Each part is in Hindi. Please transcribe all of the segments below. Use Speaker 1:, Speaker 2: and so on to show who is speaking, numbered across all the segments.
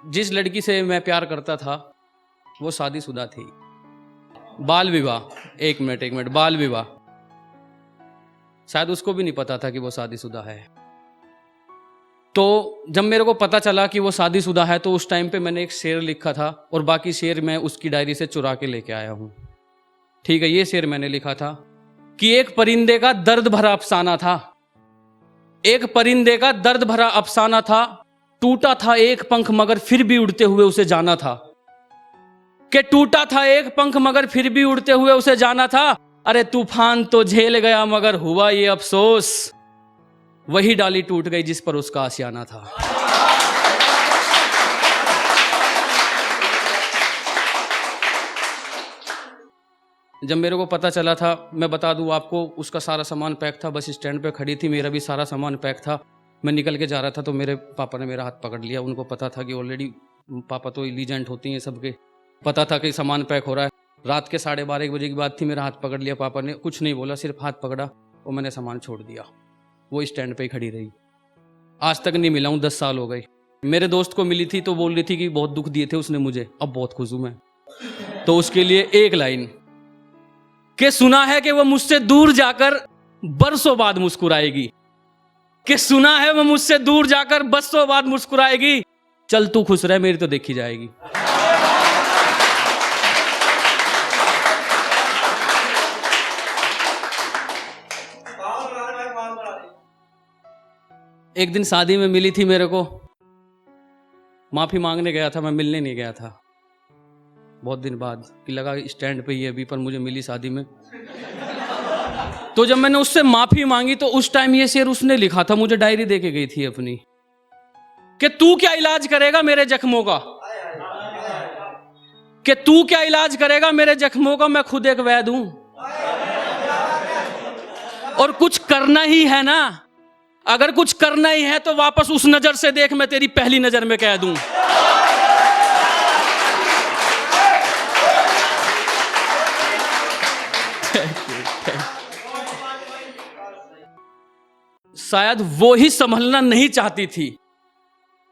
Speaker 1: जिस लड़की से मैं प्यार करता था वो शादीशुदा थी। बाल विवाह, एक मिनट, बाल विवाह। शायद उसको भी नहीं पता था कि वो शादीशुदा है। तो जब मेरे को पता चला कि वो शादीशुदा है तो उस टाइम पे मैंने एक शेर लिखा था और बाकी शेर मैं उसकी डायरी से चुरा के लेके आया हूं। ठीक है, ये शेर मैंने लिखा था कि एक परिंदे का दर्द भरा अफसाना था, एक परिंदे का दर्द भरा अफसाना था, टूटा था एक पंख मगर फिर भी उड़ते हुए उसे जाना था। कि टूटा था एक पंख मगर फिर भी उड़ते हुए उसे जाना था। अरे तूफान तो झेल गया मगर हुआ ये अफसोस, वही डाली टूट गई जिस पर उसका आशियाना था। जब मेरे को पता चला था, मैं बता दूं आपको, उसका सारा सामान पैक था, बस स्टैंड पे खड़ी थी, मेरा भी सारा सामान पैक था। मैं निकल के जा रहा था तो मेरे पापा ने मेरा हाथ पकड़ लिया। उनको पता था कि ऑलरेडी पापा तो इंटेलिजेंट होती हैं सबके, पता था कि सामान पैक हो रहा है। रात के 12:30 बजे की बात थी, मेरा हाथ पकड़ लिया पापा ने, कुछ नहीं बोला, सिर्फ हाथ पकड़ा और मैंने सामान छोड़ दिया। वो स्टैंड पे ही खड़ी रही। आज तक नहीं मिला हूँ, 10 साल हो गए। मेरे दोस्त को मिली थी तो बोल रही थी कि बहुत दुख दिए थे उसने मुझे, अब बहुत खुश हूं मैं। तो उसके लिए एक लाइन कि सुना है कि वो मुझसे दूर जाकर बरसों बाद मुस्कुराएगी, कि सुना है वो मुझसे दूर जाकर बरसों बाद मुस्कुराएगी, चल तू खुश रह मेरी तो देखी जाएगी। एक दिन शादी में मिली थी मेरे को, माफी मांगने गया था, मैं मिलने नहीं गया था बहुत दिन बाद, कि लगा स्टैंड पे ही है अभी, पर मुझे मिली शादी में। तो जब मैंने उससे माफी मांगी तो उस टाइम ये शेर उसने लिखा था, मुझे डायरी दे के गई थी अपनी, कि तू क्या इलाज करेगा मेरे जख्मों का, कि तू क्या इलाज करेगा मेरे जख्मों का, मैं खुद एक वैद हूं। और कुछ करना ही है ना, अगर कुछ करना ही है तो वापस उस नजर से देख, मैं तेरी पहली नजर में कह दूं। शायद वो ही संभलना नहीं चाहती थी,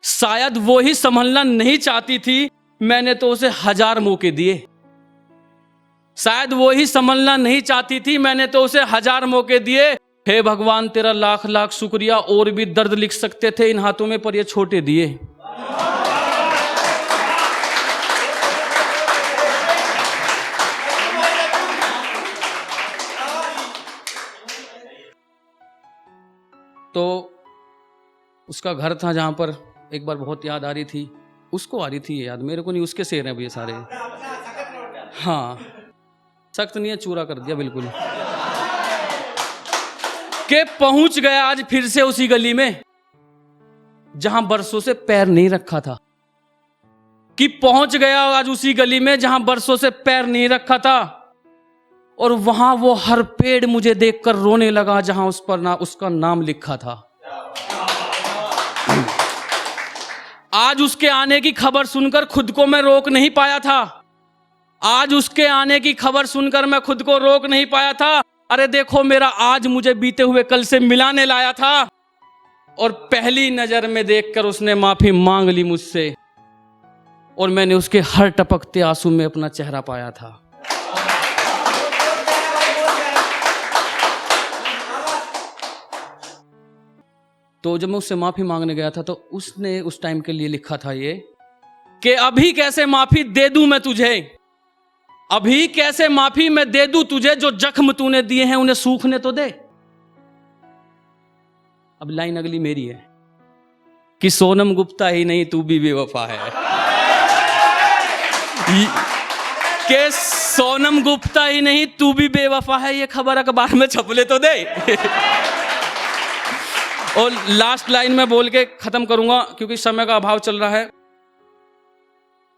Speaker 1: शायद वो ही संभलना नहीं चाहती थी, मैंने तो उसे 1000 मौके दिए। शायद वो ही संभलना नहीं चाहती थी, मैंने तो उसे 1000 मौके दिए। हे भगवान तेरा लाख लाख शुक्रिया, और भी दर्द लिख सकते थे इन हाथों में पर ये छोटे दिए। तो उसका घर था जहां पर एक बार बहुत याद आ रही थी, उसको आ रही थी ये याद, मेरे को नहीं, उसके शेर हैं ये सारे। हाँ, सख्त नहीं है, चूरा कर दिया बिल्कुल। के पहुंच गया आज फिर से उसी गली में जहां बरसों से पैर नहीं रखा था, कि पहुंच गया आज उसी गली में जहां बरसों से पैर नहीं रखा था, और वहां वो हर पेड़ मुझे देखकर रोने लगा जहां उस पर उसका नाम लिखा था। आज उसके आने की खबर सुनकर खुद को मैं रोक नहीं पाया था, आज उसके आने की खबर सुनकर मैं खुद को रोक नहीं पाया था। अरे देखो मेरा आज मुझे बीते हुए कल से मिलाने लाया था, और पहली नजर में देखकर उसने माफी मांग ली मुझसे, और मैंने उसके हर टपकते आंसू में अपना चेहरा पाया था। तो जब मैं उससे माफी मांगने गया था तो उसने उस टाइम के लिए लिखा था ये, कि अभी कैसे माफी दे दूं मैं तुझे, अभी कैसे माफी मैं दे दूं तुझे, जो जख्म तूने दिए हैं उन्हें सूखने तो दे। अब लाइन अगली मेरी है कि सोनम गुप्ता ही नहीं तू भी बेवफा है, कि सोनम गुप्ता ही नहीं तू भी बेवफा है, ये खबर अखबार में छपले तो दे। और लास्ट लाइन में बोल के खत्म करूंगा क्योंकि समय का अभाव चल रहा है,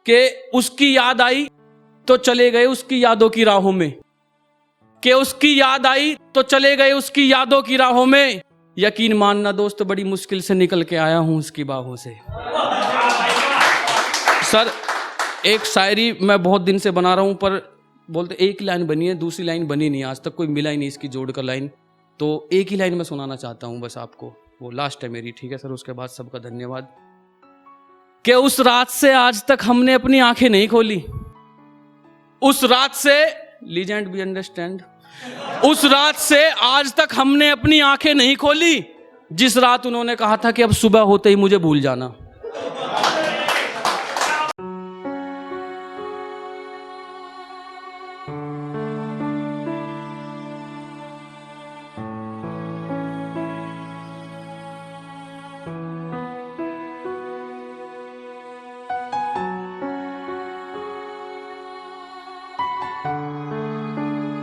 Speaker 1: कि उसकी याद आई तो चले गए उसकी यादों की राहों में, कि उसकी याद आई तो चले गए उसकी यादों की राहों में, यकीन मानना दोस्त बड़ी मुश्किल से निकल के आया हूं उसकी बाहों से। सर एक शायरी मैं बहुत दिन से बना रहा हूं, पर बोलते एक लाइन बनी है, दूसरी लाइन बनी नहीं, आज तक कोई मिला ही नहीं इसकी जोड़कर लाइन, तो एक ही लाइन में सुनाना चाहता हूं बस आपको, वो लास्ट है मेरी, ठीक है सर, उसके बाद सबका धन्यवाद। कि उस रात से आज तक हमने अपनी आंखें नहीं खोली। उस रात से, लीजेंड बी अंडरस्टैंड, उस रात से आज तक हमने अपनी आंखें नहीं खोली जिस रात उन्होंने कहा था कि अब सुबह होते ही मुझे भूल जाना।